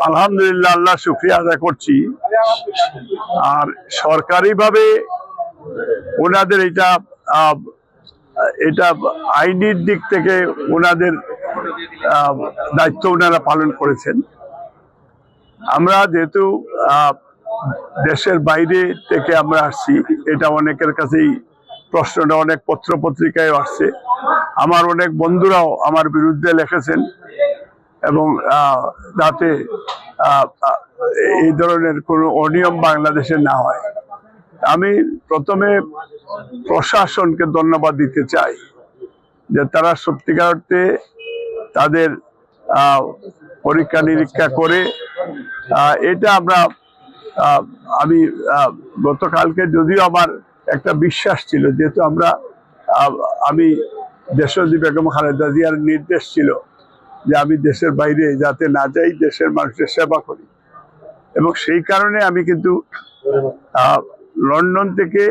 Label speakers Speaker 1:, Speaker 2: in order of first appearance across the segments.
Speaker 1: আলহামদুলিল্লাহ, আল্লাহ শুকরিয়া আদায় করছি। আর সরকারিভাবে ওনাদের এটা আইনের দিক থেকে ওনাদের দায়িত্ব ওনারা পালন করেছেন। আমরা যেহেতু দেশের বাইরে থেকে আমরা আসছি, এটা অনেকের কাছেই প্রশ্নটা অনেক পত্র পত্রিকায় আসছে। আমার অনেক বন্ধুরাও আমার বিরুদ্ধে লিখেছেন এবং যাতে এই ধরনের কোনো অনিয়ম বাংলাদেশে না হয়। আমি প্রথমে প্রশাসনকে ধন্যবাদ দিতে চাই যে তারা সত্যিকার অর্থে তাদের পরীক্ষা নিরীক্ষা করে এটা আমি গতকালকে যদিও আমার একটা বিশ্বাস ছিল, যেহেতু আমি দেশনেত্রী বেগম খালেদা জিয়ার নির্দেশ ছিল যে আমি দেশের বাইরে যাতে না যাই, দেশের মানুষের সেবা করি, এবং সেই কারণে আমি কিন্তু লন্ডন থেকে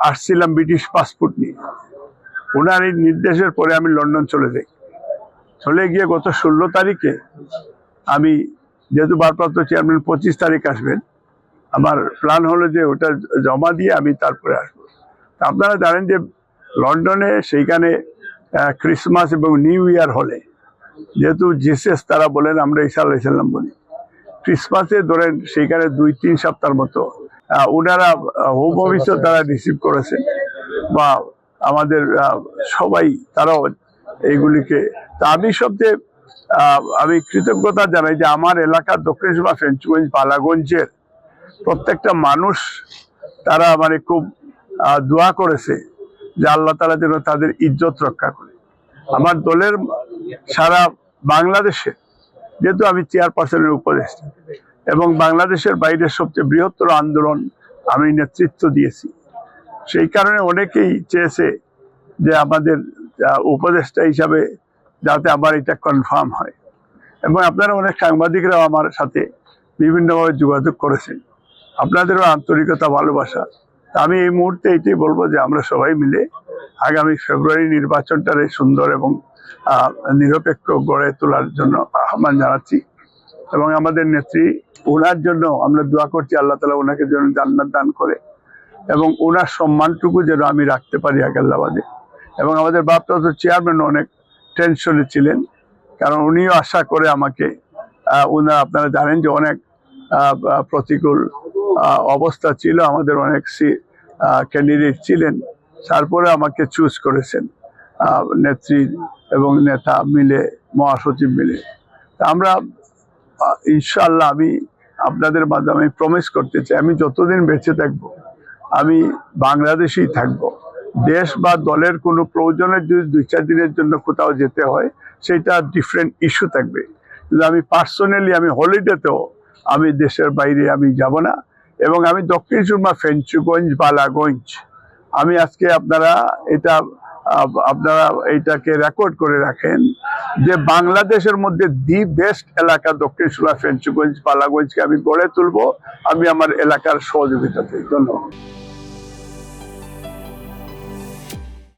Speaker 1: আসছিলাম ব্রিটিশ পাসপোর্ট নিয়ে। ওনার এই নির্দেশের পরে আমি লন্ডন চলে গিয়ে গত 16 তারিখে আমি, যেহেতু ভারপ্রাপ্ত চেয়ারম্যান 25 তারিখ আসবেন, আমার প্ল্যান হলো যে ওটা জমা দিয়ে আমি তারপরে আসবো। আপনারা জানেন যে লন্ডনে সেইখানে ক্রিসমাস এবং নিউ ইয়ার হলে, যেহেতু জিসাস তারা বলেন, আমরা ঈসা আলাইহিস সালাম বলি, ক্রিসমাসে ধরেন সেইখানে 2-3 সপ্তাহের মতো ওনারা হোম অফিসে তারা রিসিভ করেছেন, বা আমাদের সবাই তারাও এইগুলিকে। তা আমি কৃতজ্ঞতা জানাই যে আমার এলাকার দক্ষিণ সুরমা, ফেঞ্চুগঞ্জ, বালাগঞ্জের প্রত্যেকটা মানুষ তারা খুব দোয়া করেছে যে আল্লাহ তাআলা যেন তাদের ইজ্জত রক্ষা করে। আমার দলের সারা বাংলাদেশে, যেহেতু আমি চেয়ারপারসনের উপদেষ্টা এবং বাংলাদেশের বাইরের সবচেয়ে বৃহত্তর আন্দোলন আমি নেতৃত্ব দিয়েছি, সেই কারণে অনেকেই চেয়েছে যে আমাদের উপদেষ্টা হিসাবে যাতে আবার এটা কনফার্ম হয়। এবং আপনারা অনেক সাংবাদিকরাও আমার সাথে বিভিন্নভাবে যোগাযোগ করেছেন, আপনাদেরও আন্তরিকতা, ভালোবাসা। আমি এই মুহূর্তে এটাই বলবো যে আমরা সবাই মিলে আগামী ফেব্রুয়ারি নির্বাচনটারে সুন্দর এবং নিরপেক্ষ গড়ে তোলার জন্য আহ্বান জানাচ্ছি। এবং আমাদের নেত্রী, ওনার জন্য আমরা দোয়া করছি আল্লাহ তাআলা ওনাকে যেন জান্নাত দান করে এবং ওনার সম্মানটুকু যেন আমি রাখতে পারি আগাল্লাবাদে। এবং আমাদের ভারপ্রাপ্ত চেয়ারম্যান অনেক টেনশনে ছিলেন, কারণ উনিও আশা করে আমাকে, আপনারা জানেন যে অনেক প্রতিকূল অবস্থা ছিল, আমাদের অনেক ক্যান্ডিডেট ছিলেন, তারপরে আমাকে চুজ করেছেন নেত্রী এবং নেতা মিলে, মহাসচিব মিলে। আমরা ইনশাআল্লাহ, আমি আপনাদের মাধ্যমে প্রমিস করতে চাই, আমি যতদিন বেঁচে থাকবো আমি বাংলাদেশেই থাকবো। দেশ বা দলের কোনো প্রয়োজনে যদি 2-4 দিনের জন্য কোথাও যেতে হয়, সেটা ডিফারেন্ট ইস্যু থাকবে, কিন্তু আমি পার্সোনালি আমি হলিডেতেও আমি দেশের বাইরে আমি যাব না। এবং আমি দক্ষিণ সুরমা, ফেঞ্চুগঞ্জ, বালাগঞ্জ, আমি আজকে আপনারা এইটাকে রেকর্ড করে রাখেন যে বাংলাদেশের মধ্যে দি বেস্ট এলাকা দক্ষিণ সুরমা, ফেঞ্চুগঞ্জ, বালাগঞ্জকে আমি গড়ে তুলবো, আমি আমার এলাকার সহযোগিতাতে। ধন্যবাদ।